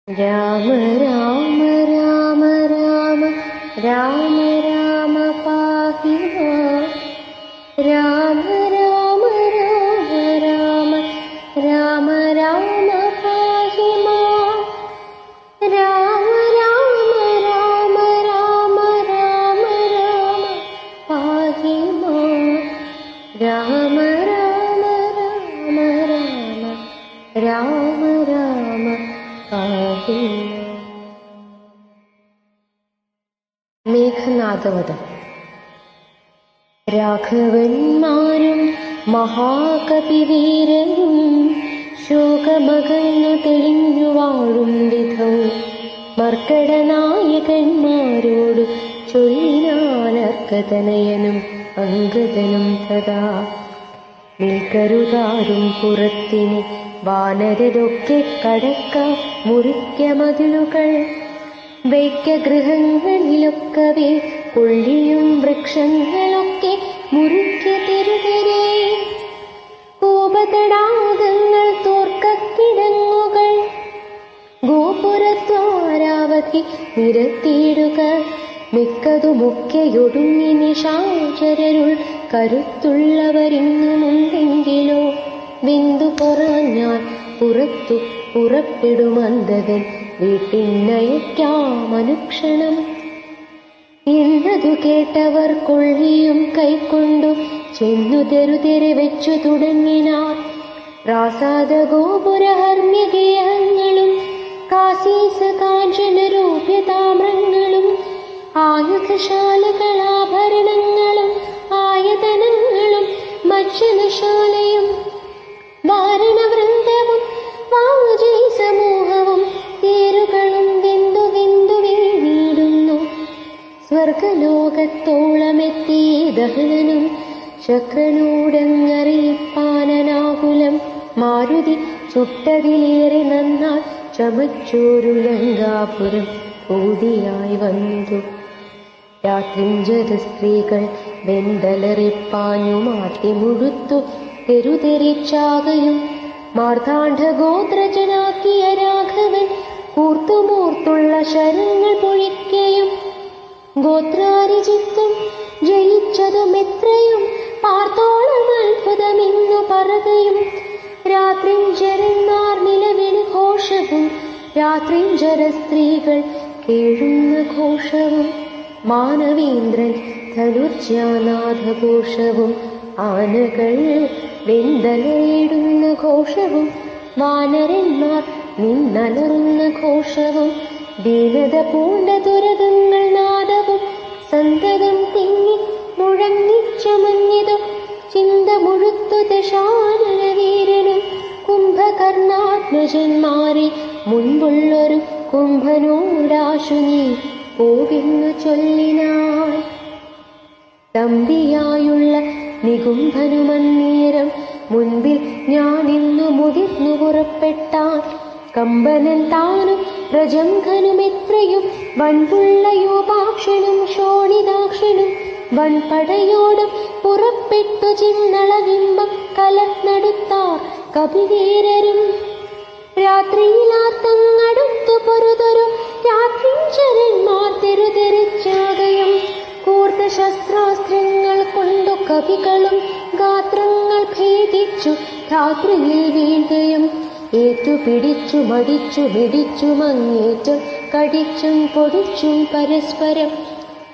രാമ രാമ രാമ രാമ രാമ രാമ പാഹി മാം. രാമ രാമ രാമ രാമ രാമ രാമ പാഹി മാം. രാമ രാമ രാമ രാമ രാമ രാമ പാഹി മാം. രാമ രാമ രാമ രാമ രാമ രാമ പാഹി മാം. മേഘനാദവധം. രാഘവന്മാരും മഹാകവിവീരരും ശോകമകന്നു തെളിഞ്ഞു വാഴും വിധം മർക്കടനായകന്മാരോടു ചൊല്ലിനാനർക്കതനയനും അംഗദനും തഥാ. നിൽക്കരുതാരും പുറത്തിനി വാനരരൊക്കെ കടക്ക മുറിക്ക മതിലുകൾ വൈക്യഗൃഹങ്ങളിലൊക്കവേ കൊള്ളിയും വൃക്ഷങ്ങളൊക്കെ മുറിക്ക തെരുതെരേ. കൂപതടാകങ്ങൾ തോർക്കക്കിടങ്ങുകൾ ഗോപുരദ്വാരാവധി നിരത്തിയിടുക. മിക്കതുമൊക്കെയൊടുങ്ങി നിശാചരരുൾ കരുത്തുള്ളവരിങ്ങുമുണ്ടെങ്കിലോ വിന്ദു പറഞ്ഞാൽ പുറത്തു പുറപ്പെടുമന്തകൻ വീട്ടിനയക്കാമനുക്ഷണം. എന്നതു കേട്ടവർ കൊള്ളിയും കൈക്കൊണ്ടു ചെന്നു തെരുതെരെ വെച്ചു തുടങ്ങിനാർ. പ്രാസാദ ഗോപുരഹർമ്മ്യഗേഹങ്ങളും കാസീസ കാഞ്ചന രൂപ്യതാമ്രങ്ങളും ആയുധശാലകളാഭരണങ്ങളും ആയതനങ്ങളും മജ്ജനശാലയും വാരണവൃന്ദവും വാജീ സമൂഹവും തേരുകളും വിന്ദു വിന്ദു വീണിടുന്നു. സ്വർഗലോകത്തോളമെത്തി ദഹനനും ശക്രനോടങ്ങറിയിപ്പാനനാകുലം മാരുതി ചുട്ടതിലേറെ നന്നാൾ ചമച്ചോരു ലങ്കാപുരം പൂതിയായി വന്നു. രാത്രിഞ്ചര സ്ത്രീകൾ വെന്തലറിപ്പാഞ്ഞു മാറ്റി മുഴുത്തു തെരുതെരിച്ചാകയും മാർത്താണ്ഡഗോത്രജനാക്കിയ രാഘവൻ കൂർത്തുമൂർത്തുള്ള ശരങ്ങൾ പൊഴിക്കയും ഗോത്രാരിജിത്തും ജയിച്ചതും എത്രയും പാർത്തോളം അത്ഭുതമെന്നു പറകയും രാത്രിഞ്ചരന്മാർ നിലവിളി ഘോഷവും രാത്രിഞ്ചര സ്ത്രീകൾ കേഴുന്ന ഘോഷവും മാനവേന്ദ്രൻ ധനുർജാനാഥഘോഷവും ആനകൾ വെന്തലയിടുന്ന ഘോഷവും വാനരന്മാർ നിന്നലറുന്ന ഘോഷവും ദീനത പൂണ്ട ദുരകങ്ങൾ നാദവും സന്തതം തിങ്ങി മുഴങ്ങിച്ചമഞ്ഞതും ചിന്ത മുഴുത്തു ദശാനനവീരനും കുംഭകർണാത്മജന്മാരെ മുൻപുള്ളൊരു കുംഭനോടാശു നീ പോകെന്നു ചൊല്ലിനാൾ. തമ്പിയായുള്ള നികുംഭനുമന്നേരം മുൻപിൽ ഞാനിന്നു മുതിർന്നു പുറപ്പെട്ടാൻ. കമ്പനൻ താനും പ്രജംഘനും എത്രയും വൻപുള്ള യോപാക്ഷനും ശോണിതാക്ഷനും വൻപടയോടും പുറപ്പെട്ടു ചിന്നളവിമ്പം കലർന്നെടുത്താർ കപിവീരരും. രാത്രിയിലാർത്തങ്ങടുത്തു പൊറുതൊരു രാത്രിഞ്ചരന്മാർ തെരുതെരിച്ചാകയും കൂർത്ത ശസ്ത്രാസ്ത്രങ്ങൾ കൊണ്ടു കവികളും ഗാത്രങ്ങൾ ഭേദിച്ചു ധാത്രിയിൽ വീഴുകയും ഏറ്റുപിടിച്ചു മടിച്ചു മിടിച്ചു മങ്ങേറ്റും കടിച്ചും പൊടിച്ചും പരസ്പരം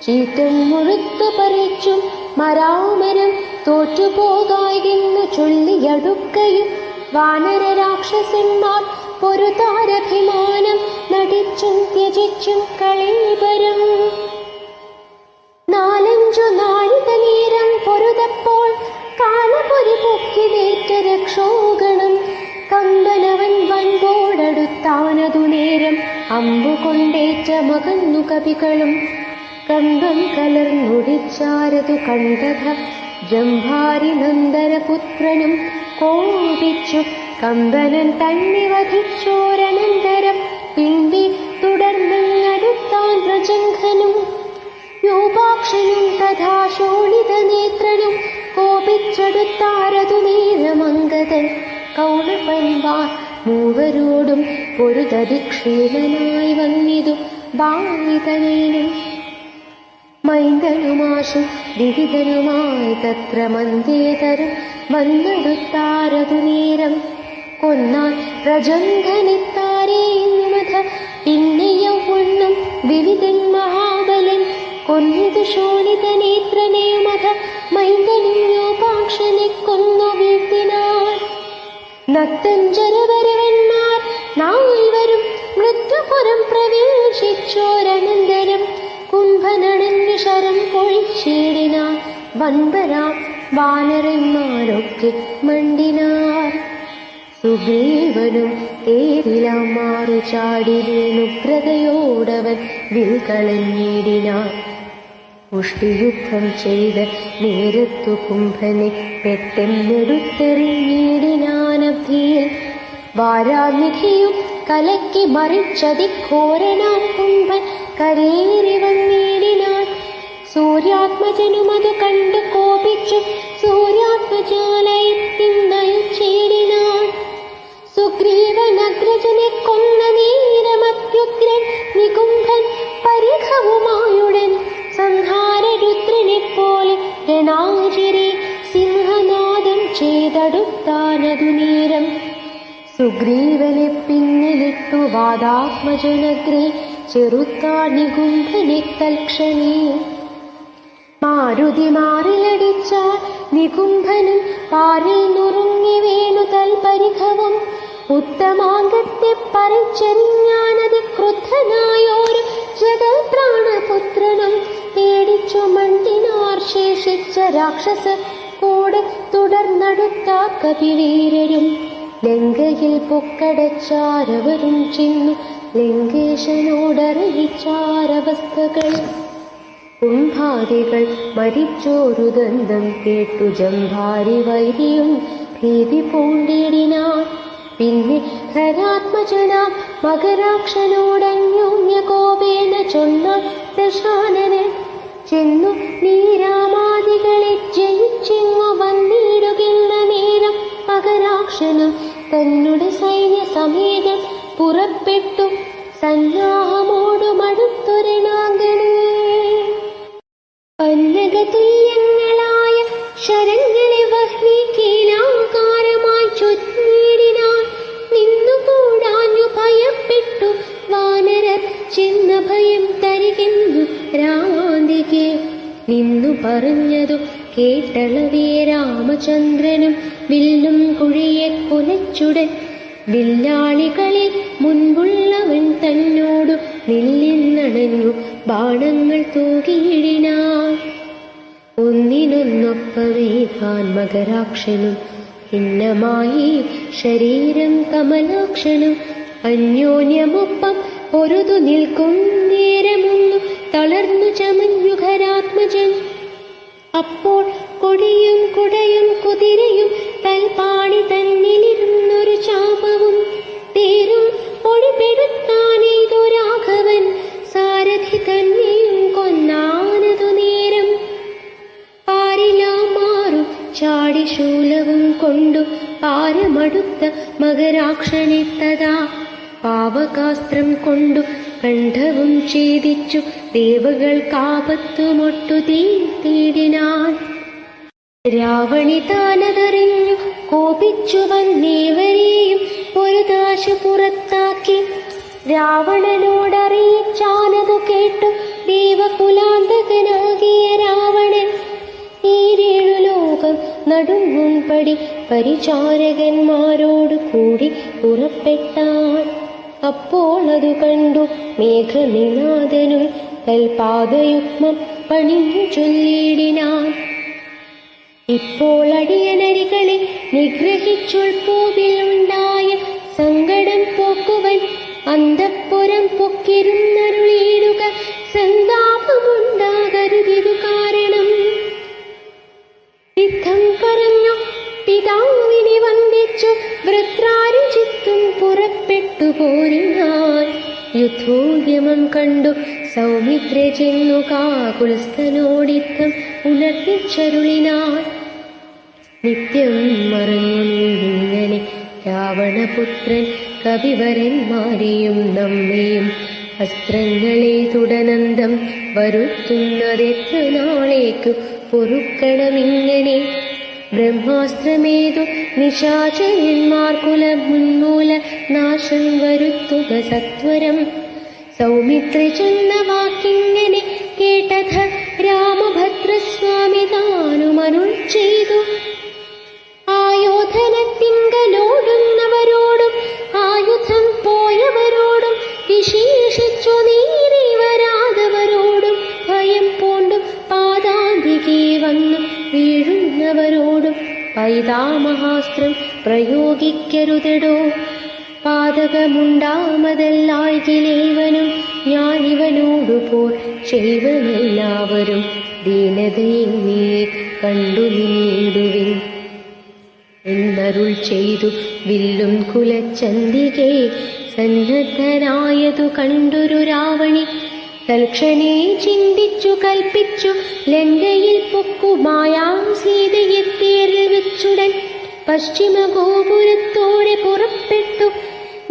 ചീറ്റും മുഴുത്തു പറിച്ചും മരാമരം തോറ്റുപോകായെന്നു ചൊല്ലിയടുക്കയും വാനര രാക്ഷസന്മാർ പൊരുതാരഭിമാനം നടിച്ചും ത്യജിച്ചും കളീപരം. നാലഞ്ചു നാഴിക നേരം പൊരുതപ്പോൾ കാലപൊരി പൊക്കിവേറ്റ രക്ഷോഗണം. കമ്പനവൻ വൻപോടടുത്താനതു നേരം അമ്പുകൊണ്ടേറ്റ മകന്നു കവികളും കമ്പം കലർന്നൊടിച്ചാരതു കണ്ടത ജംഭാരി നന്ദനപുത്രനും കോപിച്ചു. കമ്പനൻ തന്നെ വധിച്ചോരനന്തരം പിന്തി തുടർന്നടുത്താൻ പ്രജംഘനും യോപാക്ഷനും തഥാ ശോണിത നേത്രനും കോപിച്ചെടുത്താരതു നേരമംഗതൻ. കൗണപന്മാർ മൂവരോടും പൊരുതതിക്ഷീണനായി വന്നിതു ബാലിതനേനും മൈന്ദനുമാശു വിവിധനുമായി തത്ര മന്ദേതരം വന്നടുത്താരതു നേരം കൊന്നാൻ പ്രജന്ധനിത്താരേന്നുമഥ പിന്നെ യൗവണ്ണം വിവിധൻ മഹാബലൻ കൊന്നിതു ശോണിതനേത്രനെയുമഥ മൈന്ദനും യോപാക്ഷനെ കൊന്നു വീഴ്ത്തിനാർ നത്തഞ്ചരവരവന്മാർ നാൽവരും മൃത്യുപുരം പ്രവേശിച്ചോരനന്തരം കുംഭനടഞ്ഞു ശരം പൊഴിച്ചിടിനാർ വൻപരാം വാനരന്മാരൊക്കെ മണ്ടിനാർ സുഗ്രീവനും തേരിലാം മാറു ചാടി വീണുഗ്രതയോടവൻ വിൽകളഞ്ഞിടിനാർ പുഷ്ടിയുദ്ധം ചെയ്ത് നേരത്തു കുംഭനെ പെട്ടെന്നെടുത്തെറിഞ്ഞിടിനാനബ്ധിയിൽ വാരാനിധിയും കലക്കി മറിച്ചതിഘോരനാം കുംഭൻ കരേറി വന്നിടിനാൻ സൂര്യാത്മജനുമതു കണ്ടു കോപിച്ചു സൂര്യാത്മജാലയത്തിന്നയച്ചിടിനാൻ സുഗ്രീവനഗ്രജനെ കൊന്ന നേരമത്യുഗ്രൻ നികുംഭൻ പരിഘവുമായുടൻ സംഹാരരുദ്രനെ പോലെ രണാചിരി സിംഹനാദം ചെയ്തടുത്താനതു നേരം സുഗ്രീവനെ പിന്നിലിട്ടു വാദാത്മജനഗ്രേ ചെറുത്താൻ നികുംഭനെ തൽക്ഷണേ മാരുതി മാറിലടിച്ചാൽ നികുംഭനും പാരിൽ നുറുങ്ങി വീണു തൽപരിഘവും ഉത്തമാംഗത്തെ പറിച്ചെറിഞ്ഞാനതി ക്രുദ്ധനായോരു ജഗത്പ്രാണപുത്രനും പേടിച്ചു മണ്ടിനാർ ശേഷിച്ച രാക്ഷസ കൂടെ തുടർന്നടുത്ത കപിവീരരും ലങ്കയിൽ പൊക്കടച്ചാരവരും ചെന്നു ലങ്കേശനോടറിയിച്ചാരവസ്ഥകൾ കുംഭാദികൾ മരിച്ചോരു ദന്തം കേട്ടു ജംഭാരി വൈരിയും ഭീതി പൂണ്ടിടിനാർ പിന്നെ ഖരാത്മജനാം മകരാക്ഷനോടന്യോന്യകോപേന ചൊന്നാൻ ദശാനനൻ ചെന്നു നീരാമാദികളെ ജയിച്ചെങ്ങു വന്നിടുകില്ല നേരം മകരാക്ഷനും തന്നുടെ സൈന്യ സമേതം പുറപ്പെട്ടു സന്നാഹമോടുമടുത്തൊരണാങ്കണേ പന്നകതുല്യങ്ങളായ ശരങ്ങളെ വഹ്നി കീലാകാരമായി ചൊല്ലിടിനാൻ നിന്നുകൂടാഞ്ഞു ഭയപ്പെട്ടു വാനരർ ചിന്ന ഭയം തരികെന്നു രാമാന്തികെ നിന്നു പറഞ്ഞതു കേട്ടളവേ രാമചന്ദ്രനും വില്ലും കുഴിയെ കുലച്ചുടൻ വില്ലാളികളിൽ മുൻപുള്ളവൻ തന്നോടു നില്ലിന്നണഞ്ഞു ബാണങ്ങൾ തൂകിയിടിനാൻ ഒന്നിനൊന്നൊപ്പമേകാൻ മകരാക്ഷനും ഭിന്നമായി ശരീരം കമലാക്ഷനും അന്യോന്യമൊപ്പം പൊരുതു നിൽക്കും നേരമൊന്നു തളർന്നു ചമഞ്ഞു ഖരാത്മജൻ അപ്പോൾ കൊടിയും കുടയും കുതിരയും തൽപാണി തന്നിലിരുന്നൊരു ചാപവും തേരും പൊടിപെടുത്താനെയ്തു രാഘവൻ സാരഥി തന്നെയും കൊന്നാനതു നേരം പാരിലാ മാറു ചാടി ശൂലവും കൊണ്ടു പാരമടുത്ത മകരാക്ഷനെ തഥാ പാവകാസ്ത്രം കൊണ്ടു കണ്ഠവും ഛേദിച്ചു ദേവകൾക്കാപത്തുമൊട്ടു തീർത്തിടിനാൻ രാവണി താനതറിഞ്ഞു കോപിച്ചു വന്നേവരെയും പൊരുതാശ പുറത്താക്കി രാവണനോടറിയിച്ചാനതു കേട്ടു ദേവകുലാന്തകനാകിയ രാവണൻ ഈരേഴു ലോകം നടുങ്ങുംപടി പരിചാരകന്മാരോടു കൂടി പുറപ്പെട്ടാൻ അപ്പോൾ അതു കണ്ടു മേഘനിനാഥനും തൽപാദയുഗ്മം പണിഞ്ഞു ചൊല്ലിയിടിനാൻ ഇപ്പോൾ അടിയനരികളെ നിഗ്രഹിച്ചുൾപ്പോവിലുണ്ടായ സങ്കടം പോക്കുവൻ അന്തഃപുരം പൊക്കിരുന്നരുളിയിടുക സന്താപമുണ്ടാകരുതിതു കാരണം യുദ്ധം പറഞ്ഞു പിതാവിനെ വന്ദിച്ചു വൃത്രാരുചിത്തും പുറപ്പെട്ടു പോരിനാൻ യുദ്ധോദ്യമം കണ്ടു സൗമിത്ര ചെന്നു കാകുൽസ്ഥനോടിത്തം ഉണർത്തിച്ചരുളിനാൻ നിത്യം മറഞ്ഞു നീങ്ങനെ രാവണപുത്രൻ കവിവരന്മാരെയും നമ്മെയും അസ്ത്രങ്ങളെ തുടനന്തം വരുത്തുന്നതെത്ര നാളേക്കു പൊറുക്കണമിങ്ങനെ. ബ്രഹ്മാസ്ത്രമേതു നിശാചരന്മാർക്കുലമുന്മൂല നാശം വരുത്തുക സത്വരം. സൗമിത്രി ചൊന്ന വാക്കിങ്ങനെ കേട്ടഥ രാമഭദ്രസ്വാമി താനുമരുൾ ചെയ്തു. ആയോധനത്തിങ്കലോടുന്നവരോടും ആയുധം പോയവരോടും വിശേഷിച്ചു നീറി വരാതവരോടും ഭയം പൂണ്ടും പാദാന്തികെ വന്നു വീഴുന്നവരോടും പൈതാമഹാസ്ത്രം പ്രയോഗിക്കരുതെടോ. പാതകമുണ്ടാമതല്ലായിലേവനും ഞാനിവനോടു പോർ ചെയ്വനെല്ലാവരും ദീനതയെന്നിയെ കണ്ടു നിന്നിടുവിൻ എന്നരുൾ ചെയ്തു. വില്ലും കുലച്ചന്തികെ സന്നദ്ധനായതു കണ്ടൊരു രാവണി തൽക്ഷണേ ചിന്തിച്ചു കൽപ്പിച്ചു ലങ്കയിൽ പൊക്കുമായാം സീതയെ തേരിൽ വെച്ചുടൻ പശ്ചിമ ഗോപുരത്തോടെ പുറപ്പെട്ടു.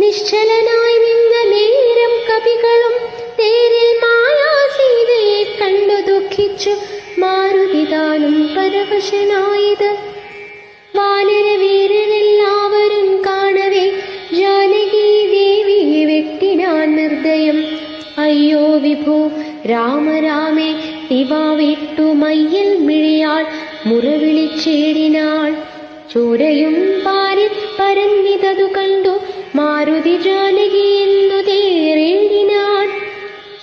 നിശ്ചലനായി നിന്ന നേരം കവികളും തേരിൽ മായാ സീതയെ കണ്ടു ദുഃഖിച്ചു. മാരുതിതാനും പരവശനായത് വാനരവീരരെല്ലാവരും കാണവേ ജാനകി ദേവിയെ വെട്ടിനാൻ നിർദ്ദയം. അയ്യോ വിഭോ രാമ രാമേ ദിവാവിട്ടു മയ്യൽ മിഴിയാൾ മുറവിളിച്ചേടിനാൾ. ചോരയും പാരിൽ പരന്നിതതു കണ്ടു മാരുതി ജാനകി എന്നു തേറേടിനാൾ.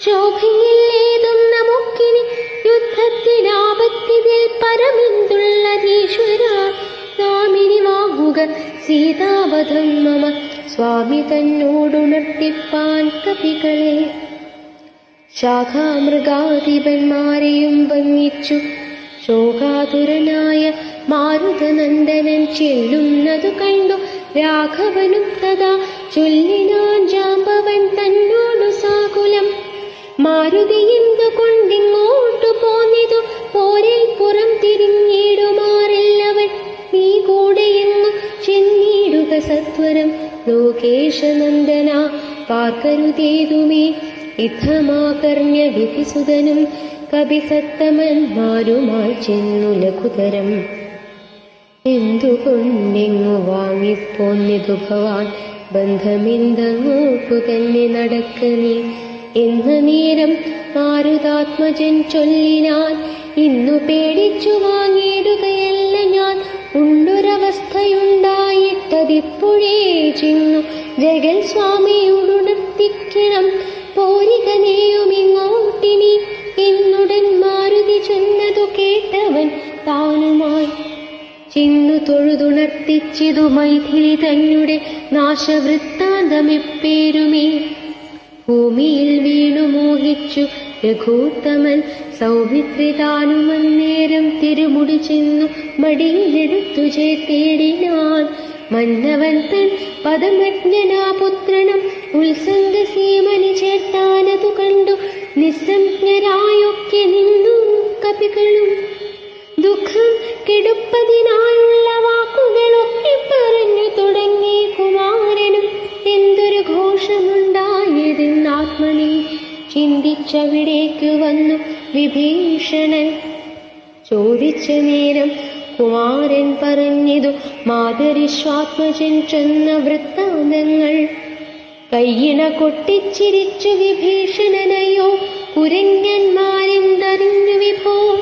ശോഭയില്ലേതുന്ന മുക്കിനി യുദ്ധത്തിനാപത്തിതിൽ പരമെന്തുള്ളതീശ്വര. സ്വാമിനി വാങ്ങുക സീതാവധം മമ സ്വാമി തന്നോടുണർത്തിപ്പാൻ കവികളെ. ശാഖാമൃഗാധിപന്മാരെയും വന്നിച്ചു ശോകാതുരനായ മാരുതനന്ദനൻ ചെല്ലുന്നതു കണ്ടു. രാഘവനും തഥാ ചൊല്ലിനാൻ ജാമ്പവൻ തന്നോടു സാകുലം. മാരുതി എന്തുകൊണ്ടിങ്ങോട്ടു പോന്നിതു പോരിൽ പുറം തിരിഞ്ഞിടുമാറെല്ലവൻ. നീ കൂടെയെന്നു ചെന്നിടുക സത്വരം ലോകേശനന്ദന പാർക്കരുതേതുമേ. ഇത്തമാകർണ്യ വിധിസുതനും കവിസത്തമന്മാരുമായി ചെന്നു ലഘുതരം. എന്തുകൊണ്ടെങ്ങു വാങ്ങിപ്പോന്നിതു ഭവാൻ ബന്ധമെന്തങ്ങോട്ടു തന്നെ നടക്കനീ എന്ന നേരം മാരുതാത്മജൻ ചൊല്ലിനാൻ. ഇന്നു പേടിച്ചു വാങ്ങിയിടുകയല്ല ഞാൻ, ഉണ്ടൊരവസ്ഥയുണ്ടായിട്ടതിപ്പോഴേ ചെന്നു ജഗൽ സ്വാമിയോടുണർത്തിക്കണം. പോരികനെയുമിങ്ങോട്ടിനി എന്നുടൻ മാരുതി ചൊന്നതു കേട്ടവൻ താനുമായി ചെന്നു തൊഴുതുണർത്തിച്ചിതു മൈഥിലി തന്നെ നാശവൃത്താന്തമെപ്പേരുമേ. ഭൂമിയിൽ വീണു മോഹിച്ചു രഘൂത്തമൻ സൗമിത്രി താനും അന്നേരം തിരുമുടി ചെന്നു മടിയിലെടുത്തു ചേർത്തേടിനാൻ. മന്നവൻ തൻ പദമജ്ഞനാപുത്രനും ഉത്സംഗസീമനി ചേർത്താനതു കണ്ടു നിസ്സംജ്ഞരായൊക്കെ നിന്നു കവികളും. ദുഃഖം കെടുപ്പതിനായുള്ള വാക്കുകളൊക്കെ പറഞ്ഞു തുടങ്ങി കുമാരനും. എന്തൊരു ഘോഷമുണ്ടായതെന്നാത്മനി ചിന്തിച്ചവിടേക്കു വന്നു വിഭീഷണൻ. ചോദിച്ച നേരം കുമാരൻ പറഞ്ഞിതു മാതരിശ്വാത്മജൻ ചെന്ന വൃത്താന്തങ്ങൾ. കയ്യിണ കൊട്ടിച്ചിരിച്ചു വിഭീഷണനയോ കുരങ്ങന്മാരെന്തറിഞ്ഞു വിഭോ.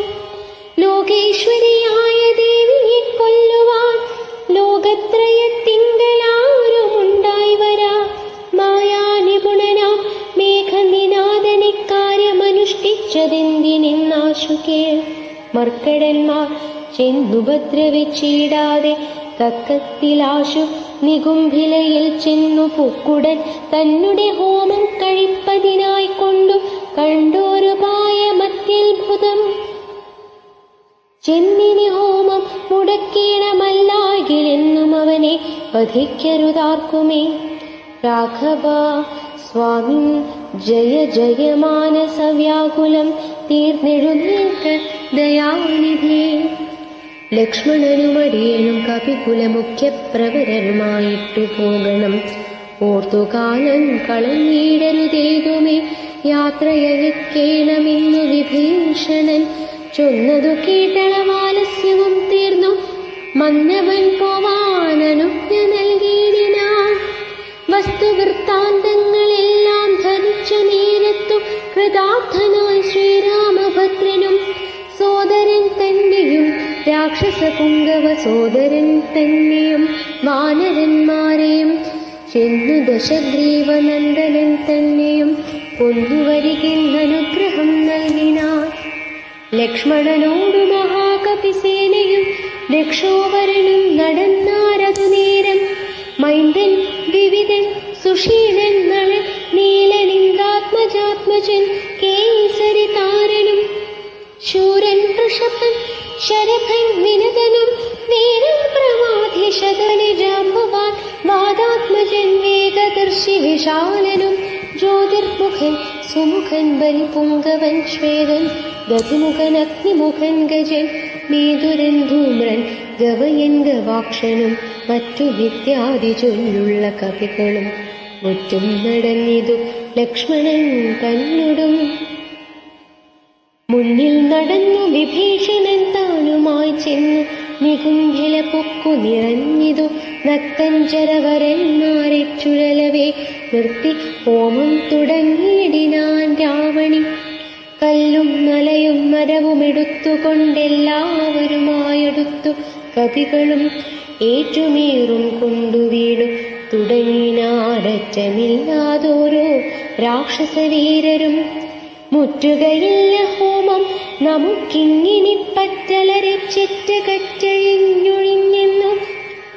ലോകേശ്വരിയായ ദേവിയെ കൊല്ലുവാൻ ലോകത്രയത്തിങ്കലാരുമുണ്ടായി വരാ. മായാനിപുണനാം മേഘനിനാദനിക്കാര്യമനുഷ്ഠിച്ചതെന്തിനെന്നാശു കേൾ. മർക്കടന്മാർ ചെന്നുപദ്രവിച്ചിടാതെ തക്കത്തിലാശു നികുംഭിലയിൽ ചെന്നു പൊക്കുടൻ തന്നുടെ ഹോമം കഴിപ്പതിനായി കൊണ്ടു കണ്ടോരുപായമത്യത്ഭുതം. ചെന്നിനി ഹോമം മുടക്കേണമല്ലാകിലെന്നും അവനെ വധിക്കരുതാർക്കുമേ. രാഘവ സ്വാമി ജയ ജയ മാനസവ്യാകുലം തീർന്നെഴുന്നേൽക്ക ദയാനിധേ. ലക്ഷ്മണനും അടിയനും കപികുല മുഖ്യപ്രവരരുമായിട്ടു പോകണം. ഓർത്തുകാലം കളഞ്ഞിടരുതേതുമേ യാത്രയഴിക്കേണമെന്നു വിഭീഷണൻ ചൊന്നതു കേട്ടളവാലസ്യവും തീർന്നു മന്നവൻ പോവാനനുജ്ഞ നൽകിയിടിനാൻ. വസ്തുവൃത്താന്തങ്ങളെല്ലാം ധരിച്ച നേരത്തു കൃതാർത്ഥനായി ശ്രീരാമഭദ്രനും സോദരൻ തന്നെയും രാക്ഷസ പുങ്കവ സോദരൻ തന്നെയും വാനരന്മാരെയും ചെന്നു ദശഗ്രീവനന്ദനൻ തന്നെയും കൊണ്ടുവരികിന്നനുഗ്രഹം നൽകിനാർ. ലക്ഷ്മണനോടു മഹാകപിസേനയും രക്ഷോവരനും നടന്നാരതു നേരം മൈന്ദൻ വിവിധൻ സുഷീലൻ നളൻ നീലനിന്ദാത്മജാത്മജൻ കേസരി താരനും ശൂരൻ ഋഷഭൻ ശരഭൻ വിനതനും വീരൻ പ്രമാധി ശതനിജാംബുവാൻ വാദാത്മജൻ വേഗദർശി വിശാലനും ജ്യോതിർമുഖൻ സുമുഖൻ ബലിപുങ്കവൻ ശ്വേതൻ ഗതിമുഖൻ അഗ്നിമുഖൻ ഗജൻ മേതുരൻ ധൂമ്രൻ ഗവയൻ ഗവാക്ഷനും മറ്റു വിദ്യാദി ചൊല്ലുള്ള കവികളും മുറ്റും നടന്നിതു ലക്ഷ്മണൻ തന്നോടും. മുന്നിൽ നടന്നു വിഭീഷണൻ താനുമായി ചെന്നു നികുംഭില പൊക്കു നിറഞ്ഞിതു നക്തഞ്ചരവരന്മാരെ ചുഴലവേ നിർത്തി ഹോമം തുടങ്ങിയിടിനാൻ രാവണി. കല്ലും മലയും മരവുമെടുത്തുകൊണ്ടെല്ലാവരുമായെടുത്തു കവികളും ഏറ്റുമീറും കൊണ്ടു വീണു തുടങ്ങിനാരറ്റമില്ലാതോരോ രാക്ഷസവീരരും. മുറ്റുകയില്ല ഹോമം നമുക്കിങ്ങിനി പറ്റലരെ ചെറ്റകറ്റഴിഞ്ഞൊഴിഞ്ഞെന്നു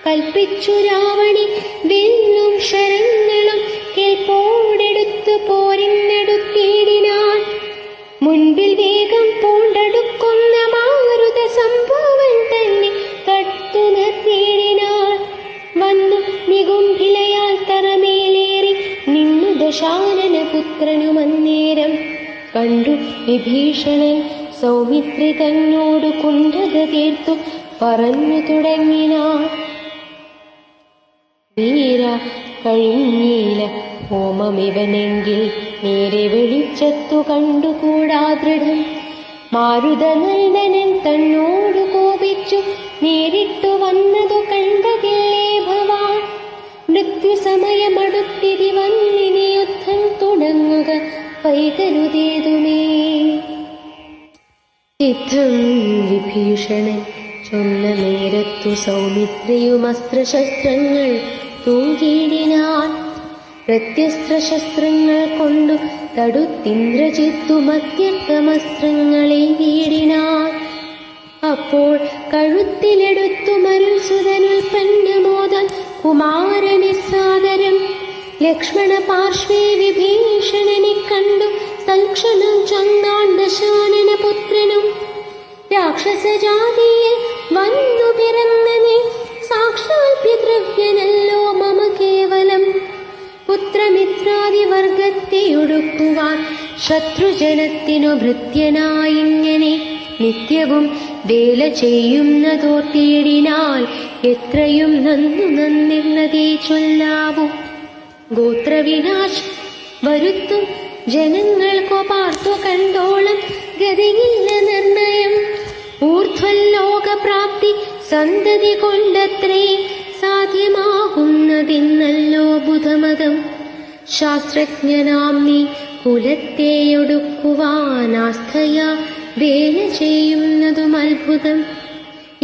കൽപ്പിച്ചു രാവണി. വില്ലും ശരങ്ങളും കേൾപ്പോടെടുത്തു പോരിനടുത്തിടിനാൻ. മുൻപിൽ വേഗം പൂണ്ടടുക്കുന്ന മാരുത സംഭവൻ തന്നെ തട്ടു നിർത്തിയിടിനാൻ. വന്നു നികുംഭിലയാൽ തറമേലേറി നിന്നു ദശാനന പുത്രനുമന്നേരം കണ്ടു വിഭീഷണൻ സൗമിത്രി തന്നോടു കുണ്ഠത തീർത്തു പറഞ്ഞു തുടങ്ങിനാൻ. വീര കഴിഞ്ഞീല ഹോമമിവനെങ്കിൽ നേരെ വെളിച്ചത്തു കണ്ടുകൂടാ ദൃഢം. മാരുതനന്ദനൻ തന്നോടു കോപിച്ചു നേരിട്ടു വന്നതു കണ്ടതില്ലേ ഭവാൻ. മൃത്യുസമയമടുത്തിരി വന്നിനി യുദ്ധം തുടങ്ങുക വൈകരുതേതുമേ. യുദ്ധം വിഭീഷണൻ ചൊന്ന നേരത്തു സൗമിത്രിയും അസ്ത്രശസ്ത്രങ്ങൾ തൂങ്ങിയിടിനാൻ. പ്രത്യസ്ത്രശസ്ത്രങ്ങൾ കൊണ്ടു തടുത്തിന്ദ്രജിത്തു മധ്യക്രമസ്ത്രങ്ങളെ വീടിനാൻ. അപ്പോൾ കഴുത്തിലെടുത്തു മരുത്സുതനുൽപ്പന്നമോദൻ കുമാരനെ സാദരം. ലക്ഷ്മണ പാർശ്വേ വിഭീഷണനെ കണ്ടു തൽക്ഷണം ചൊന്നാൻ ദശാനന പുത്രനും. രാക്ഷസജാതിയിൽ വന്നു പിറന്ന നീ സാക്ഷാൽ പിതൃവ്യനല്ലോ മമ കേവലം. പുത്രമിത്രാദി വർഗത്തെ ഒടുക്കുവാൻ ശത്രുജനത്തിനു ഭൃത്യനായിങ്ങനെ നിത്യവും വേല ചെയ്യുന്നതോർത്തിയിടിനാൽ എത്രയും നന്നു നന്നിരുന്നതേ ചൊല്ലാവൂ. ഗോത്രവിനാശ് വരുത്തും ജനങ്ങൾക്കു പാർത്തു കണ്ടോളം ഗതിയില്ല നിർണയം. ഊർധ്വലോകപ്രാപ്തി സന്തതി കൊണ്ടത്രേ സാധ്യമാകുന്നതിന്നല്ലോ ബുധമതം. ശാസ്ത്രജ്ഞനാം നീ കുലത്തെയൊടുക്കുവാനാസ്ഥയാ വേല ചെയ്യുന്നതും അത്ഭുതം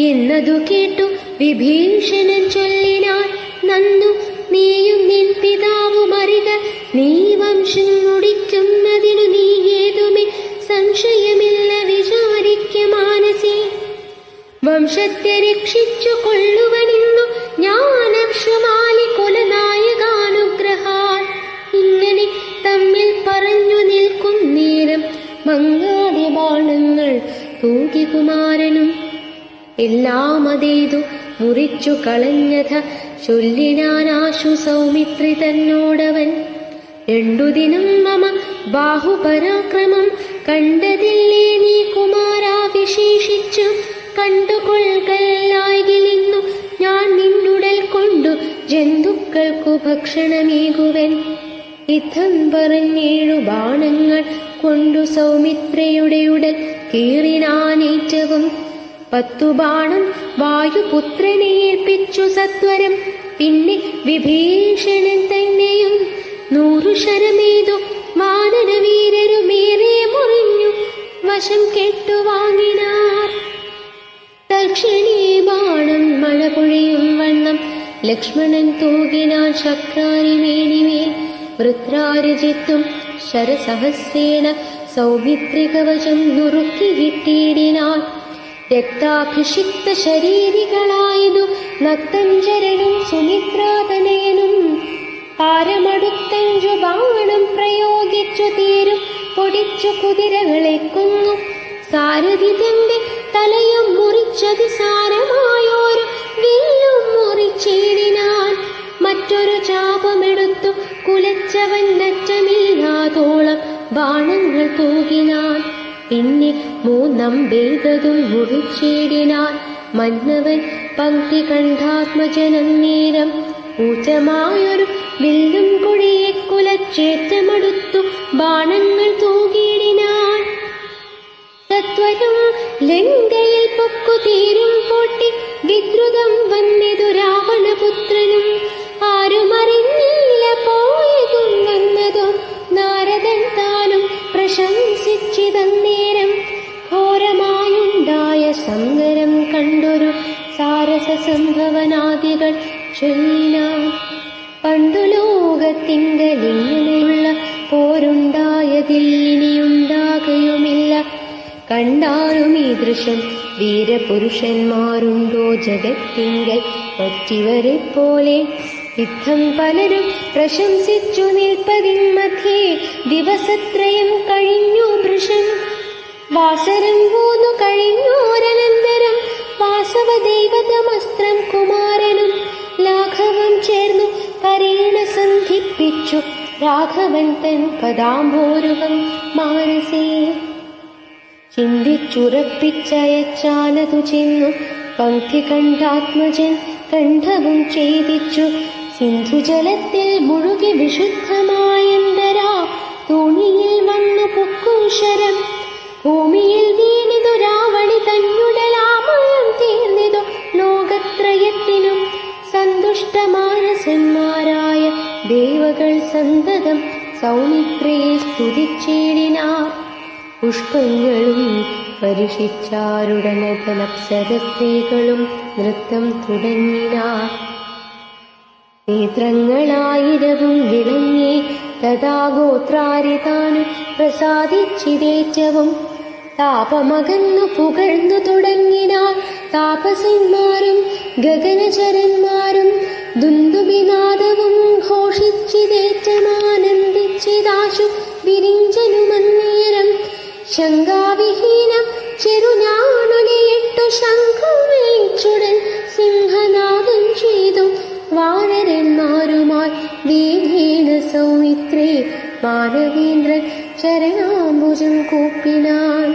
എന്നതു കേട്ടു വിഭീഷണൻ ചൊല്ലിനാൻ. നന്നു നീയും നിൻ പിതാവും അറിക, നീ വംശം മുടിക്കുന്നതിനു നീ ഏതുമേ സംശയമില്ല വിചാരിക്ക മാനസേ. വംശത്തെ രക്ഷിച്ചു കൊള്ളുവനിന്നു ജ്ഞാനക്ഷമാലി കുലനായകാനുഗ്രഹാൽ. ഇങ്ങനെ തമ്മിൽ പറഞ്ഞു നിൽക്കുന്നേരം മങ്ങാതെ ബാണങ്ങൾ തൂകി കുമാരനും. എല്ലാം അതേതു മുറിച്ചു കളഞ്ഞത ചൊല്ലിനാനാശു സൗമിത്രി തന്നോടവൻ. 2 ദിനം മമ ബാഹുപരാക്രമം കണ്ടതില്ലേ നീ കുമാരാ വിശേഷിച്ചു. കണ്ടുകൊള്ളുകയായിന്നു ഞാൻ നിന്നുടൽ കൊണ്ടു ജന്തുക്കൾക്കു ഭക്ഷണമേകുവൻ. യുദ്ധം പറഞ്ഞേഴു ബാണങ്ങൾ കൊണ്ടു സൗമിത്രയുടെ ഉടൽ കീറിനാനേറ്റവും. 10 ബാണം വായുപുത്രനെ ഏൽപ്പിച്ചു സത്വരം. പിന്നെ വിഭീഷണൻ തന്നെയും 100 ശരമേതു വാനരവീരരുമേറെ മുറിഞ്ഞു വശം കെട്ടുവാങ്ങിനാർ. തൽക്ഷണേ ബാണം മഴ പൊഴിയും വണ്ണം ലക്ഷ്മണൻ തൂകിനാൻ ശക്രാരിമേനിമേൽ. വൃത്രാരജിത്തും ശരസഹസ്രേണ സൗമിത്രികവചം നുറുക്കിയിട്ടിടിനാൻ. രക്താഭിഷിക്ത ശരീരികളായതു നക്തഞ്ചരനും സുമിത്രാതനയനും. പാരമടുത്തഞ്ചു ബാണം പ്രയോഗിച്ചു തീരും പൊടിച്ചു കുതിരകളെ കൊന്നു. സാരഥി തന്റെ തലയും മുറിച്ചതിസാരമായോരു വില്ലും മുറിച്ചിടിനാൻ. മറ്റൊരു ചാപമെടുത്തു കുലച്ചവൻ നറ്റമില്ലാതോളം ബാണങ്ങൾ തൂകിനാൻ. പിന്നെ 3 അമ്പെയ്തതും മുറിച്ചിടിനാൻ. മന്നവൻ പങ്ക്തി കണ്ഠാത്മജനം നേരം ഊറ്റമായൊരു വില്ലും കൊടിയെ കുലച്ചേറ്റമെടുത്തു ബാണങ്ങൾ തൂകിയിടിനാൻ. സത്വരം ലങ്കയിൽ പൊക്കുതീരും പൊട്ടി വിദ്രുതം വന്നിതു രാവണപുത്രനും. ആരുമറിഞ്ഞില്ല പോയതും വന്നതും നാരദൻ താനും പ്രശംസിച്ചിതന്നേരം. ഘോരമായുണ്ടായ സങ്കരം കണ്ടൊരു സാരസ സംഭവനാദികൾ ചൊല്ലിനാൻ. പണ്ടു ലോകത്തിങ്കലിങ്ങനെയുള്ള പോരുണ്ടായതിൽ ഇനിയുണ്ടാകയുമില്ല. കണ്ടാലും ഈ ദൃശ്യം വീരപുരുഷന്മാരുണ്ടോ ജഗത്തിങ്കൽ മറ്റിവരെ പോലെ. യുദ്ധം പലരും പ്രശംസിച്ചു നിൽപ്പതിൻ മധ്യേ ദിവസത്രയം കഴിഞ്ഞു വൃഷൻ. വാസരം പോന്നു കഴിഞ്ഞോരനന്തരം വാസവദൈവതമസ്ത്രം കുമാരനും ലാഘവം ചേർന്നു കരേണ സന്ധിപ്പിച്ചു രാഘവൻ തൻ പദാംബോരുഹം മാനസേ. ചിന്തിച്ചുറപ്പിച്ചയച്ചാനതു ചെന്നു പങ്ക്തി കണ്ഠാത്മജൻ കണ്ഠവും ഛേദിച്ചു. സിന്ധുജലത്തിൽ മുഴുകി വിശുദ്ധമായന്തരാ തോണിയിൽ വന്നു പൊക്കൂശരം. ഭൂമിയിൽ വീണിതു രാവണി തന്നുടലാമയം തീർന്നിതു ലോകത്രയത്തിനും. സന്തുഷ്ടമാനസന്മാരായ ദേവകൾ സന്തതം സൗമിത്രയെ സ്തുതിച്ചിടിനാർ. പുഷ്പങ്ങളും പരിഷിച്ചാരുടനതനപ്സരസ്ത്രീകളും നൃത്തം തുടങ്ങിനാർ. നേത്രങ്ങളായിരവും വിളങ്ങി തഥാ ഗോത്രാരിതാനും പ്രസാദിച്ചിതേറ്റവും. താപമകന്നു പുകഴ്ന്നു തുടങ്ങിനാർ താപസന്മാരും ഗഗനചരന്മാരും. ദുന്ദുബിനാദവും ഘോഷിച്ചിതേറ്റമാനന്ദിച്ചിതാശു വിരിഞ്ചനുമന്നേരം. ശങ്കാവിഹീനം ചെറുഞാണൊലിയിട്ടു ശംഖം വിളിച്ചുടൻ സിംഹനാദം ചെയ്തു. വാനരന്മാരുമായി വേഗേന സൗമിത്രേ മാനവേന്ദ്രൻ ചരണാംബുജം കൂപ്പിനാൻ.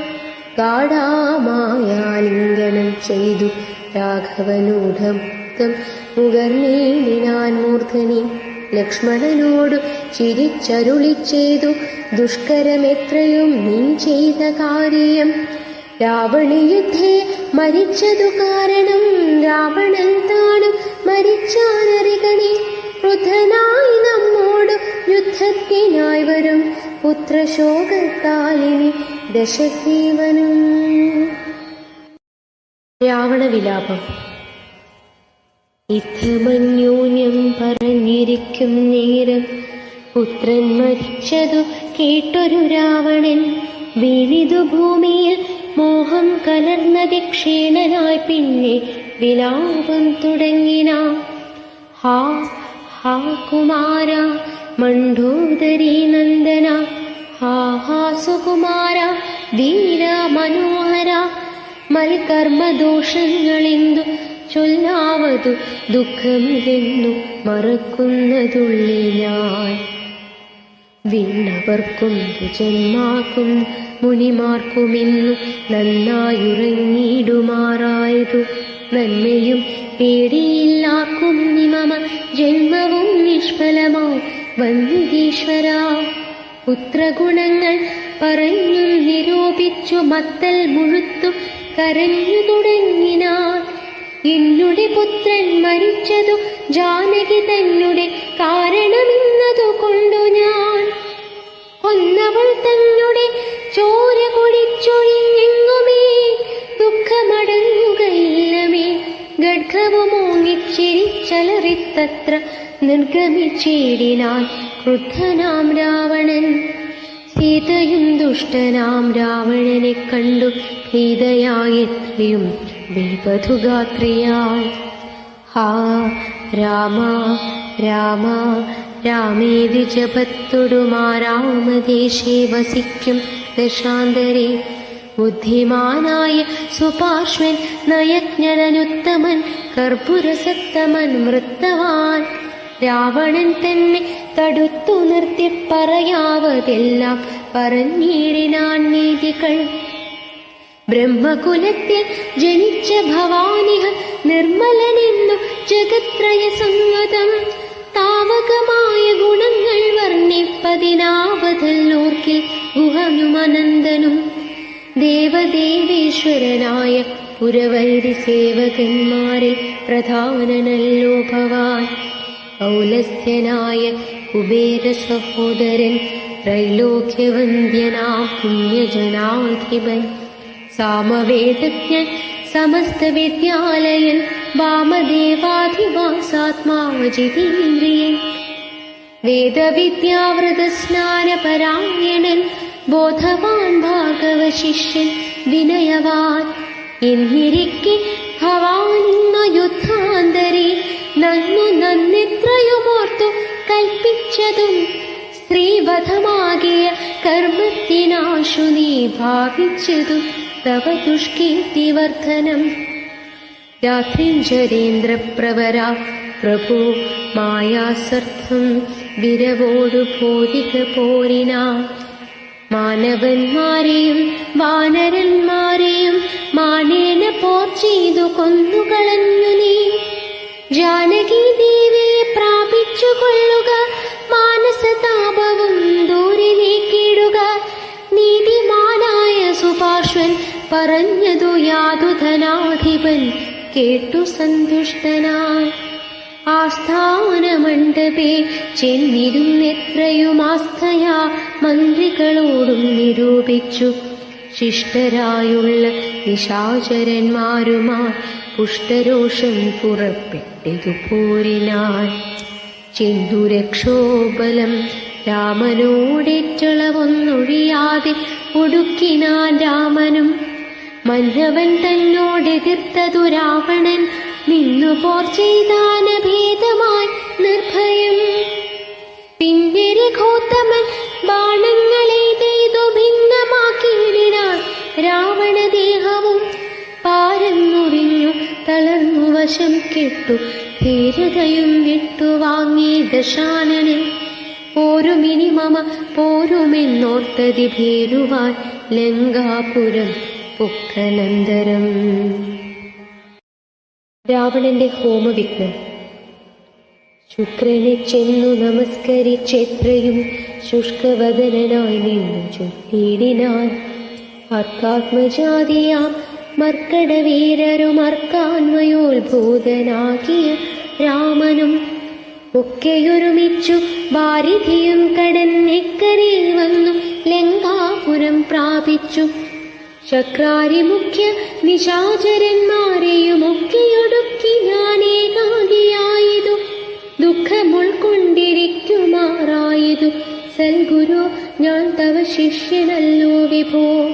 ഗാഢാമായാലിംഗനം ചെയ്തു രാഘവനൂഢം മുകർന്നീടിനാൻ മൂർധനി. ലക്ഷ്മണനോടു ചിരിച്ചരുളി ചെയ്തു ദുഷ്കരമെത്രയും നീ ചെയ്ത കാര്യം. രാവണയുദ്ധേ മരിച്ചതു കാരണം രാവണൻ താനും മരിച്ചാനറികണേ. വൃദ്ധനായി നമ്മോടു യുദ്ധത്തിനായി വരും പുത്രശോകത്താലിനി ദശഗ്രീവനും. രാവണവിലാപം. യുദ്ധമന്യോന്യം പറഞ്ഞിരിക്കും നേരം പുത്രൻ മരിച്ചതു കേട്ടൊരു രാവണൻ. വീണിതു ഭൂമിയിൽ മോഹം കലർന്നതി ക്ഷീണനായി പിന്നെ വിലാപം തുടങ്ങിനാൻ. ഹാ ഹാ കുമാര മണ്ഡോദരീ നന്ദന. ഹാ ഹാ സുകുമാര ധീര മനോഹര. മൽകർമ്മദോഷങ്ങളെന്തു ചൊല്ലാവതു ദുഃഖമിതെന്നു മറക്കുന്നതുള്ളി ഞാൻ. വീണവർക്കും ജന്മാക്കും മുനിമാർക്കുമെന്നു നന്നായുറങ്ങിയിടുമാറായതു. നന്മയും പേടിയില്ലാക്കും നിമമ ജന്മവും നിഷ്ഫലമായി വന്നിതീശ്വര. പുത്രഗുണങ്ങൾ പറഞ്ഞും നിരൂപിച്ചു മത്തൽ മുഴുത്തു കരഞ്ഞു തുടങ്ങിനാൻ. എന്നുടെ പുത്രൻ മരിച്ചതു ജാനകി തന്നെ കാരണമിന്നതു കൊണ്ടു ഞാൻ. കൊന്നവൾ തന്നെ ചോര കുടിച്ചൊഴിഞ്ഞെങ്ങുമേ ദുഃഖമടങ്ങുകയില്ലമേ. ഗഡ്ഗവുമോങ്ങിച്ചിരിച്ചലറിത്തത്ര നിർഗമിച്ചേടിനാൻ ക്രുദ്ധനാം രാവണൻ. സീതയും ദുഷ്ടനാം രാവണനെ കണ്ടു ഭീതയായെത്രയും വേപധുഗാത്രിയാൽ. ഹാ രാമ രാമ രാമേതി ജപത്തൊടുമാരാമദേശേ വസിക്കും ദശാന്തരേ. ബുദ്ധിമാനായ സുപാർശ്വൻ നയജ്ഞനുത്തമൻ കർപ്പുരസത്തമൻ മൃത്തവാൻ. രാവണൻ തന്നെ തടുത്തു നിർത്തി പറയാവതെല്ലാം പറഞ്ഞിടിനാൻ നീതികൾ. ബ്രഹ്മകുലത്തിൽ ജനിച്ച ഭവാനിഹ നിർമ്മലനെന്നു ജഗത്രയ സംഗതം. താവകമായ ഗുണങ്ങൾ വർണ്ണിപ്പതിനാവതല്ലോർക്കിൽ ഗുഹനുമനന്ദനും. ദേവദേവേശ്വരനായ പുരവൈരി സേവകന്മാരിൽ പ്രധാനനല്ലോ ഭവാൻ. ഔലസ്യനായ കുബേര സഹോദരൻ ത്രൈലോക്യവന്ദ്യനാം പുണ്യജനാധിപൻ. സാമവേദജ്ഞൻ സമസ്ത വിദ്യാലയൻ വാമദേവാധിവാസാത്മാവജിതേന്ദ്രിയൻ. വേദവിദ്യാവൃതസ്നാനപരായണൻ ബോധവാൻ ഭാർഗവ ശിഷ്യൻ വിനയവാൻ. എന്നിരിക്കെ ഭവാനിന്ന യുദ്ധാന്തരെ നന്നു നന്നെത്രയുമോർത്തു കൽപ്പിച്ചതും സ്ത്രീവധമാകിയ കർമ്മത്തിനാശു നീ ഭാവിച്ചതും തവ ദുഷ്കീർത്തിവർദ്ധനം. രാത്രിഞ്ചരേന്ദ്രപ്രവര പ്രഭു മായാസർത്ഥം വിരവോടു ബോധിക പോരിനാൻ. മാനവന്മാരെയും വാനരന്മാരെയും മാനേന പോർ ചെയ്തു കൊന്നുകളഞ്ഞു നീ. ജാനകി ദേവിയെ പ്രാപിച്ചു കൊള്ളുക, മാനസതാപവും ദൂരെ നീക്കിയിടുക. നീതിമാനായ സുപാർശ്വൻ പറഞ്ഞതു യാതുധനാധിപൻ കേട്ടു സന്തുഷ്ടനായി. ആസ്ഥാനമണ്ഡപേ ചെന്നിരുന്നെത്രയും ആസ്ഥയാ മന്ത്രികളോടും നിരൂപിച്ചു. ശിഷ്ടരായുള്ള നിശാചരന്മാരുമായി പുഷ്ടരോഷം പുറപ്പെട്ടതു പോരിനാൻ. ചെന്തുരക്ഷോബലം രാമനോടേറ്റളവൊന്നൊഴിയാതെ ഒടുക്കിനാൻ രാമനും. മന്നവൻ തന്നോടെതിർത്തതു രാവണൻ നിന്നു പോർ ചെയ്താനഭേദമായി നിർഭയം. പിന്നെ രഘോത്തമൻ ബാണങ്ങളെയ്തു ഭിന്നമാക്കിയിടിനാൻ രാവണദേഹവും. പാരന്നുറിഞ്ഞു തളർന്നു വശം കെട്ടു ധീരതയും വിട്ടുവാങ്ങി ദശാനനൻ. പോരുമിനി മമ പോരുമെന്നോർത്തതി ഭേരുവാൻ ലങ്കാപുരം പുക്കനന്തരം. രാവണന്റെ ഹോമവിഘ്നം. ശുക്രനെ ചെന്നു നമസ്കരിച്ചെത്രയും ശുഷ്കവദനായി നിന്നു ചൊല്ലിടിനാൻ. അർക്കാത്മജാതിയാം മർക്കടവീരരുമർക്കാന്മയോത്ഭൂതനാകിയ രാമനും ഒക്കെയൊരുമിച്ചു വാരിധിയും കടന്നെക്കരെ വന്നു ലങ്കാപുരം പ്രാപിച്ചു. ശക്രാരി മുഖ്യ നിശാചരന്മാരെയുമൊക്കെയൊടുക്കി ഞാനേകാകിയായതു. ദുഃഖമുൾക്കൊണ്ടിരിക്കുമാറായതു സൽഗുരു ഞാൻ തവ ശിഷ്യനല്ലോ വിഭോ.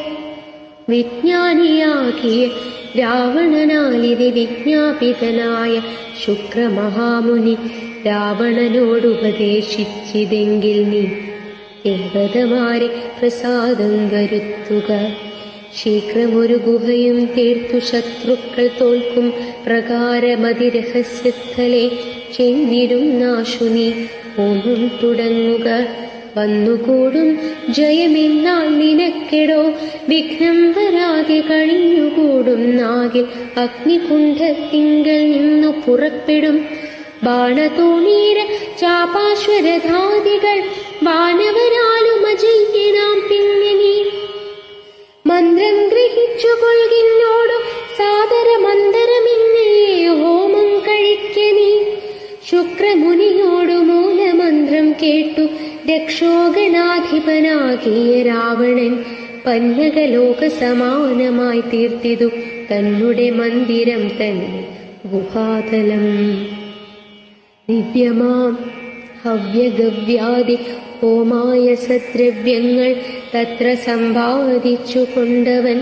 വിജ്ഞാനിയാകിയ രാവണനാലിതി വിജ്ഞാപിതനായ ശുക്രമഹാമുനി രാവണനോടുപദേശിച്ചിതെങ്കിൽ നീ ദേവതമാരെ പ്രസാദം വരുത്തുക. ശീഘ്രമൊരു ഗുഹയും തീർത്തു ശത്രുക്കൾ തോൽക്കും പ്രകാരമതിരഹസ്യസ്ഥലെ ചെന്നിടും നാശു നീ ഹോമം തുടങ്ങുക. വന്നുകൂടും ജയമെന്നാൽ നിനക്കെടോ വിഘ്നം വരാതെ കഴിഞ്ഞുകൂടും നാകിൽ അഗ്നികുണ്ഠത്തിങ്കൽ നിന്നു പുറപ്പെടും ബാണതൂണീര ചാപാശ്വരധാദികൾ വാനവരാലും അജയ്യനാം പിന്നെ നീ മന്ത്രം ഗ്രഹിച്ചു കൊൾകിന്നോടു സാദര മന്ത്രമിന്നേ ഹോമം കഴിക്കനീ ശുക്രമുനിയോടു മൂലമന്ത്രം കേട്ടു ദക്ഷോഗണാധിപനാകിയ രാവണൻ പന്നകലോക സമാനമായി തീർത്തിതു തന്നുടെ മന്ദിരം തന്നെ ഗുഹാതലം ദിവ്യമാം ഹവ്യഗവ്യാദി ഹോമായ സദ്രവ്യങ്ങൾ തത്ര സമ്പാദിച്ചു കൊണ്ടവൻ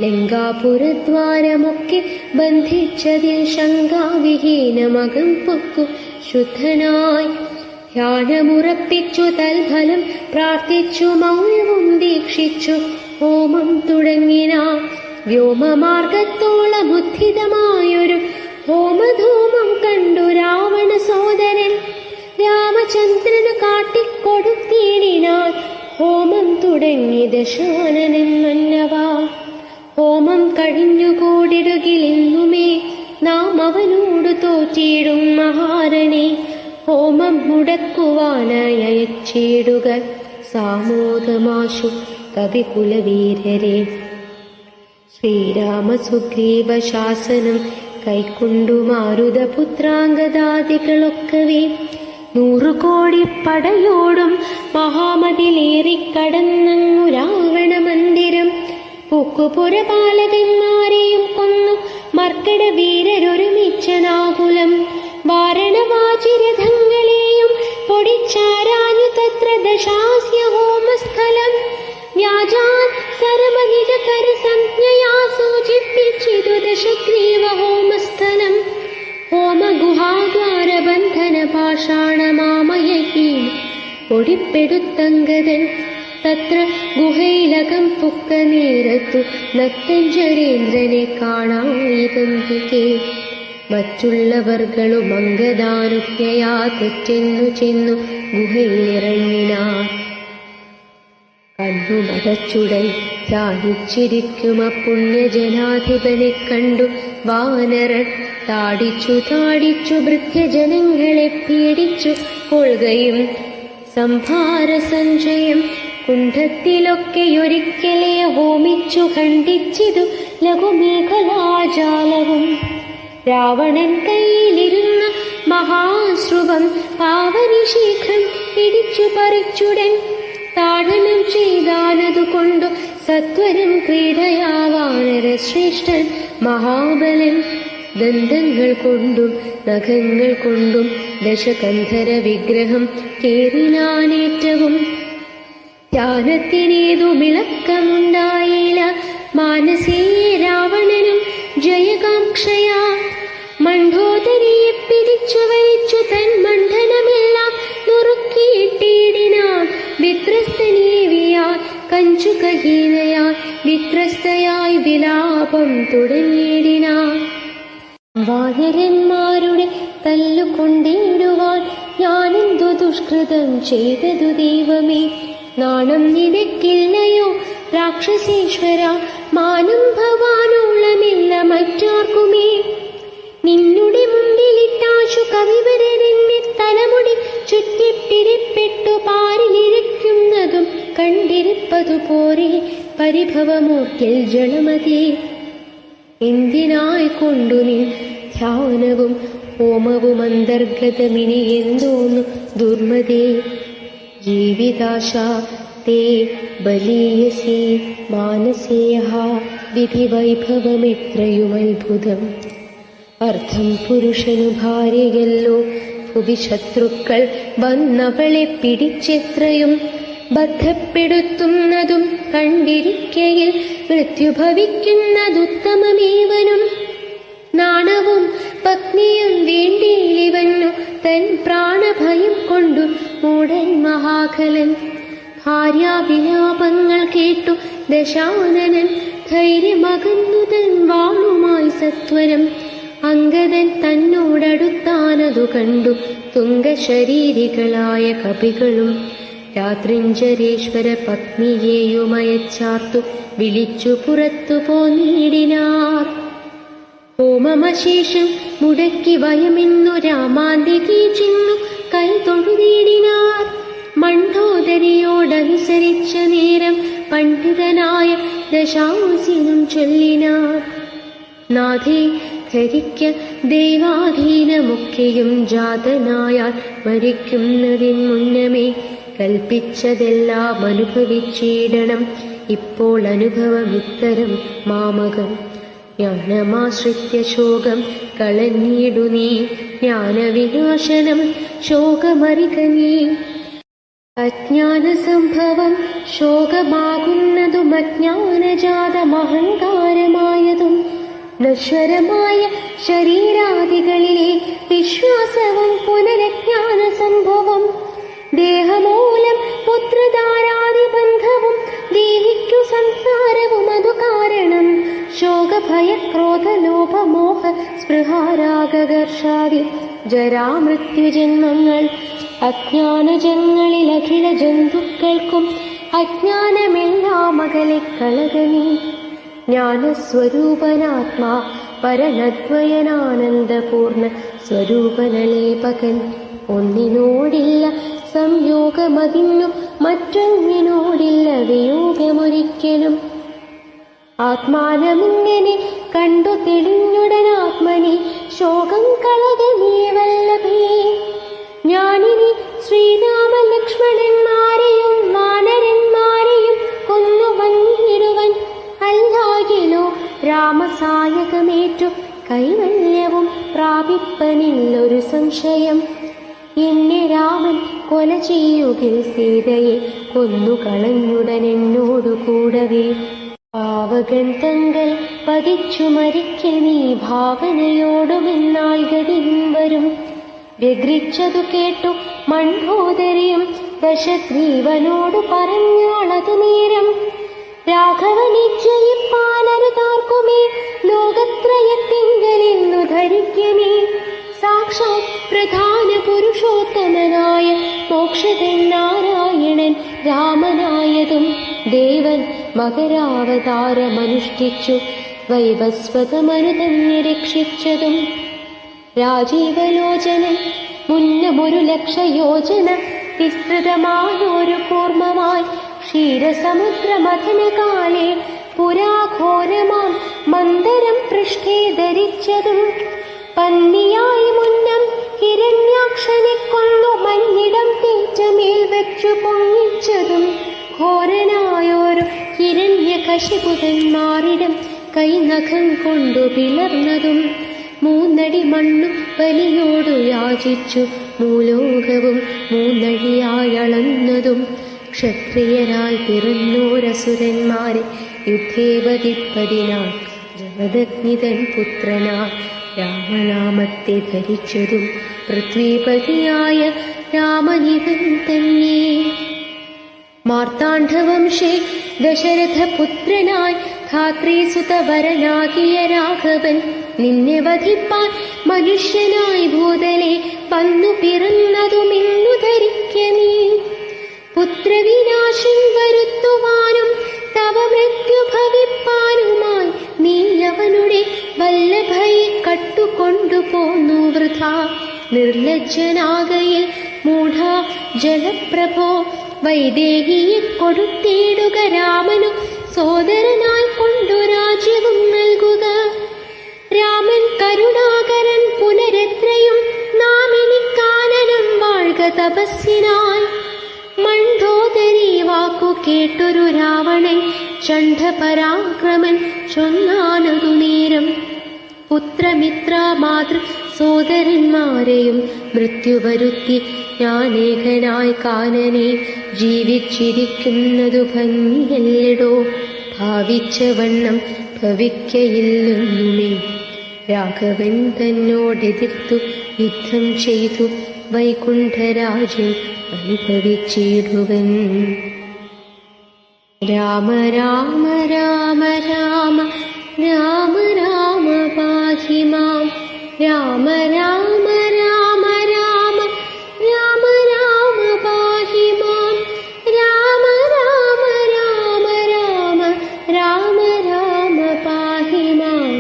ലങ്കാപുരദ്വാരമൊക്കെ ബന്ധിച്ചതിൽ ശങ്കാവിഹീനമകം പൊക്കു ശുദ്ധനായി ധ്യാനമുറപ്പിച്ചു തൽഫലം പ്രാർത്ഥിച്ചു മൗനവും ദീക്ഷിച്ചു ഹോമം തുടങ്ങിന വ്യോമമാർഗത്തോളമുദ്ധിതമായൊരു ഹോമധൂമം കണ്ടു രാവണ സോദരൻ രാമചന്ദ്രന് കാട്ടിക്കൊടുത്തിടിനാൻ ഹോമം തുടങ്ങി ദശാനനൻ മന്നവാ ഹോമം കഴിഞ്ഞുകൂടിടുകിലിന്നുമേ നാം അവനോട് തോറ്റിടും മഹാരനെ ഹോമം മുടക്കുവാനായി അയച്ചിടുക സാമോദമാശു കവികുലവീരരെ ശ്രീരാമ സുഗ്രീവ ശാസനം കൈക്കൊണ്ടു മാരുതപുത്രാംഗദാദികളൊക്കവേ 100 കോടി പടയോടും മഹാമതിലേറിക്കടന്നങ്ങു രാവണ മന്ദിരം പൂക്കുപുരപാലകന്മാരെയും കൊന്നു മർക്കട വീരരൊരുമിച്ചനാകുലം വാരണവാചിരഥങ്ങളെയും പൊടിച്ചാരാഞ്ഞു തത്ര ദശാസ്യ ഹോമസ്ഥലം വ്യാജാൻ സർവനിജകര സംജ്ഞയാ സൂചിപ്പിച്ചിതു ദശഗ്രീവ ഹോമസ്ഥലം ഹോമഗുഹാദ്വാരബന്ധന പാഷാണമാമയഹീം പൊടിപ്പെടുത്തങ്കതൻ തത്ര ഗുഹയിലകം പുക്ക നേരത്തു നക്തഞ്ചരേന്ദ്രനെ കാണായിതന്തികെ മറ്റുള്ളവർകളും അംഗദാനുജ്ഞയാ തെറ്റെന്നു ചെന്നു ഗുഹയിലിറങ്ങിനാർ കണ്ണുമടച്ചുടൻ ധ്യാനിച്ചിരിക്കും പുണ്യജനാധിപനെ കണ്ടു വാനരൻ താടിച്ചു ഭൃത്യജനങ്ങളെ പീഡിച്ചു കൊള്ളുകയും സംഭാര സഞ്ചയം കുണ്ഠത്തിലൊക്കെയൊരിക്കലേ ഹോമിച്ചു ഖണ്ഡിച്ചിതു ലഘുമേഖലാജാലവും രാവണൻ കയ്യിലിരുന്ന മഹാശ്രുവം പാവനി ശീഘ്രം ഇടിച്ചു പറിച്ചുടൻ താടനം ചെയ്താനതുകൊണ്ടു സത്വരം ക്രീഡയാവാനര ശ്രേഷ്ഠൻ മഹാബലൻ ദന്തങ്ങൾ കൊണ്ടും നഖങ്ങൾ കൊണ്ടും ദശകന്ധര വിഗ്രഹം കേറിനാനേറ്റവും ധ്യാനത്തിനേതുമിളക്കമുണ്ടായില്ല മാനസേ രാവണനും ജയകാംക്ഷയാ മണ്ഡോദരിയെ പിടിച്ചു വലിച്ചു തൻ മണ്ഡനമെല്ലാം നുറുക്കിയിട്ടിടിനാൻ വിത്രസ്തനീവിയാൽ കഞ്ചുകഹീനയാൽ വിത്രസ്തയായി വിലാപം തുടങ്ങിയിടിനാൻ വാനരന്മാരുടെ തല്ലുകൊണ്ടിടുവാൻ ഞാനെന്തു ദുഷ്കൃതം ചെയ്തതു ദൈവമേ നാണം നിനക്കില്ലയോ രാക്ഷസേശ്വര മാനം ഭവാനോളമില്ല മറ്റാർക്കുമേ നിന്നുടെ മുമ്പിലിട്ടാശു കവിവരനെന്നെ തലമുടി ചുറ്റിപ്പിടിപ്പെട്ടു പാരിലിരിക്കുന്നതും കണ്ടിരിപ്പതുപോലെ പരിഭവമൂർക്കിൽ ജലമതി എന്തിനായി കൊണ്ടു നീ ധ്യാനവും ഹോമവും അന്തർഗതമിനി എന്തോന്നു ദുർമതേ ജീവിതാശ തേ ബലീയസി മാനസേഹ വിധിവൈഭവമെത്രയും അത്ഭുതം അർത്ഥം പുരുഷനു ഭാര്യയല്ലോ ഭുവി ശത്രുക്കൾ വന്നവളെ പിടിച്ചെത്രയും ബദ്ധപ്പെടുത്തുന്നതും കണ്ടിരിക്കയിൽ മൃത്യുഭവിക്കുന്നതുത്തമമേവനും നാണവും പത്നിയും വേണ്ടിയിലിവന്നു തൻ പ്രാണഭയം കൊണ്ടു മൂടൻ മഹാകലൻ ഭാര്യാവിലാപങ്ങൾ കേട്ടു ദശാനനൻ ധൈര്യമകന്നു തൻ വാളുമായി സത്വരം അംഗദൻ തന്നോടടുത്താനതു കണ്ടു തുംഗശരീരികളായ കപികളും രാത്രിഞ്ചരേശ്വര പത്നിയെയുമയച്ചാർത്തു വിളിച്ചു പുറത്തു പോന്നിടിനാർ ഹോമമശേഷം മുടക്കി വയമെന്നു രാമാന്തികി ചെന്നു കൈ തൊഴുതീടിനാർ. മണ്ഡോദരിയോടനുസരിച്ച നേരം പണ്ഡിതനായ ദശാംസിനും ചൊല്ലിനാർ. നാഥേ, ധരിക്ക ദൈവാധീനമൊക്കെയും ജാതനായാൽ മരിക്കുന്നതിന് മുന്നമേ കൽപ്പിച്ചതെല്ലാം അനുഭവിച്ചിടണം. ഇപ്പോൾ അനുഭവമിത്തരം മാമകം. ജ്ഞാനമാശ്രിത്യ ശോകം കളഞ്ഞിടു നീ, ജ്ഞാനവിനാശനം ശോകമറിക നീ. അജ്ഞാന സംഭവം ശോകമാകുന്നതും അജ്ഞാനജാതമഹങ്കാരമായതും നശ്വരമായ ശരീരാദികളിലെ വിശ്വാസവും പുനരജ്ഞാന സംഭവം. ദേഹമൂലം പുത്രധാരാദിബന്ധവും ദേഹിക്കു സംസാരവും അതു കാരണം. ശോകഭയക്രോധലോഭമോഹ സ്പൃഹാരാഗർഷാദി ജരാമൃത്യുജന്മങ്ങൾ. അജ്ഞാനജങ്ങളിൽ അഖില ജന്തുക്കൾക്കും അജ്ഞാനമെല്ലാം അകലെ കളകനീ. ജ്ഞാനസ്വരൂപനാത്മാ പരനദ്വയനാനന്ദപൂർണ്ണ സ്വരൂപനലേപകൻ. ഒന്നിനോടില്ല സംയോഗമതിന്നു, മറ്റൊന്നിനോടില്ല വിയോഗമൊരിക്കലും. ആത്മാനമിങ്ങനെ കണ്ടു തെളിഞ്ഞുടനാത്മനി ശോകം കളകനീ വല്ലഭേ. ജ്ഞാനിനി ശ്രീരാമലക്ഷ്മണന്മാരെയും വാനരന്മാരെയും കൊന്നു വന്നിടുവൻ. അല്ലാകിലോ രാമസായകമേറ്റു കൈവല്യവും പ്രാപിപ്പനില്ലൊരു സംശയം. എന്നെ രാമൻ കൊല ചെയ്യുകിൽ സീതയെ കൊന്നുകളഞ്ഞുടനെന്നോടു കൂടവേ. പാവകൻ തങ്ങൾ പതിച്ചു മരിക്ക നീ ഭാവനയോടുമെന്നാൽ ഗതിയും വരും. വ്യഗ്രിച്ചതു കേട്ടു മണ്ഡോദരിയും ദശഗ്രീവനോടു പറഞ്ഞാളതു നേരം. രാഘവനെ ജയിപ്പാനരുതാർക്കുമേ ലോകത്രയത്തിങ്കലെന്നു ധരിക്കനേ. സാക്ഷാത് പ്രധാന പുരുഷോത്തമനായ മോക്ഷതൻ നാരായണൻ രാമനായതും ദേവൻ മകരാവതാരമനുഷ്ഠിച്ചു വൈവസ്വതമനുതന്നെ രക്ഷിച്ചതും. രാജീവലോചനൻ മുന്നമൊരു ലക്ഷയോജന വിസ്തൃതമായൊരു കൂർമ്മമായി ക്ഷീരസമുദ്രമഥനകാലേ പുരാഘോരമാം മന്ദരം പൃഷ്ഠേ ധരിച്ചതും. പന്നിയായി മുന്നം ഹിരണ്യാക്ഷനെ കൊന്നു മഞ്ഞിടം തീറ്റമേൽ വെച്ചു പൊങ്ങിച്ചതും. ഘോരനായോരു ഹിരണ്യകശിപുതന്മാരിടം കൈനഖം കൊണ്ടു പിളർന്നതും. മൂന്നടി മണ്ണു ബലിയോടു യാചിച്ചു മൂലോകവും മൂന്നടിയായളന്നതും. ക്ഷത്രിയരായി പിറന്നോരസുരന്മാരെ യുദ്ധേ വധിപ്പതിനാൾ ജമദഗ്നിതൻ പുത്രനായി രാമനാമത്തെ ധരിച്ചതും പൃഥ്വീപതിയായ രാമനിവൻ തന്നെ. മാർത്താണ്ഡവംശേ ദശരഥപുത്രനായി ധാത്രീസുതവരനാകിയ രാഘവൻ നിന്നെ വധിപ്പാൻ മനുഷ്യനായി ഭൂതലെ വന്നു പിറന്നതുമെന്നു ധരിക്ക നീ. പുത്രവിനാശം വരുത്തുവാനും തവ മൃത്യു ഭവിപ്പാനുമായി നീ അവനുടെ വല്ലഭയെ കട്ടുകൊണ്ടുപോന്നു വൃഥാ. നിർലജ്ജനാകയിൽ മൂഢ ജലപ്രഭോ വൈദേഹിയെ കൊടുത്തിടുക രാമനു സോദരനായി കൊണ്ടു രാജ്യവും നൽകുക. രാമൻ കരുണാകരൻ പുനരെത്രയും നാമിനി കാനനം വാഴ്ക തപസ്സിനായി. മണ്ഡോദരി വാക്കു കേട്ടൊരു രാവണൻ ചണ്ഡപരാക്രമൻ ചൊന്നാനതു നേരം. പുത്രമിത്ര മാതൃ സോദരന്മാരെയും മൃത്യുവരുത്തി ഞാനേകനായി കാനനെ ജീവിച്ചിരിക്കുന്നതു ഭംഗിയല്ലടോ. ഭാവിച്ച വണ്ണം ഭവിക്കയില്ലെന്നുമേ. രാഘവൻ തന്നോടെതിർത്തു യുദ്ധം ചെയ്തു വൈകുണ്ഠരാജ്യം അനുഭവിച്ചിടുവൻ. രാമ രാമ രാമ രാമ രാമ രാമ പാഹി മാം. രാമ രാമ രാമ രാമ രാമ രാമ പാഹി മാം. രാമ രാമ രാമ രാമ രാമ രാമ പാഹി മാം.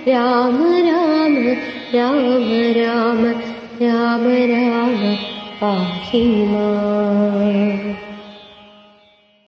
രാമ രാമ രാമ രാമ രാമ രാമ പാഹി മാം.